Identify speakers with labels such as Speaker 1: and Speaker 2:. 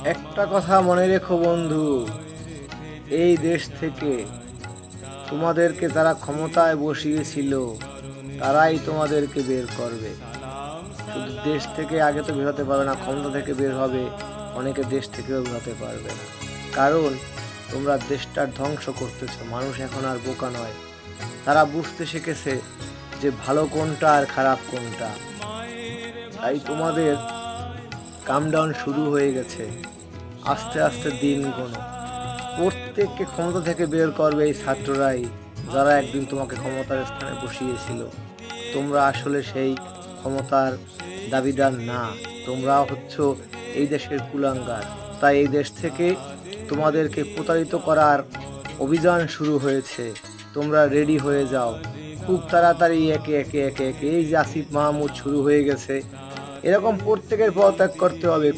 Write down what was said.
Speaker 1: একটা কথা মনে রেখো বন্ধু, এই দেশ থেকে তোমাদেরকে যারা ক্ষমতায় বসিয়েছিল তারাই তোমাদেরকে বের করবে। শুধু দেশ থেকে আগে তো বের হতে পারবে না, ক্ষমতা থেকে বের হবে, অনেকে দেশ থেকেও বের হতে পারবে না। কারণ তোমরা দেশটার ধ্বংস করতেছো। মানুষ এখন আর বোকা নয়, তারা বুঝতে শিখেছে যে ভালো কোনটা আর খারাপ কোনটা। তাই তোমাদের কাম ডাউন শুরু হয়ে গেছে, আস্তে আস্তে দিন গোনো। প্রত্যেককে ক্ষমতা থেকে বের করবে এই ছাত্ররাই, যারা একদিন তোমাকে ক্ষমতার স্থানে বসিয়েছিল। তোমরা আসলে সেই ক্ষমতার দাবিদার না, তোমরা হচ্ছ এই দেশের কুলাঙ্গার। তাই এই দেশ থেকে তোমাদেরকে প্রতারিত করার অভিযান শুরু হয়েছে। তোমরা রেডি হয়ে যাও খুব তাড়াতাড়ি। একে একে একে একে এই যে আসিফ মাহমুদ শুরু হয়ে গেছে, এরকম প্রত্যেকের পদত্যাগ করতে হবে।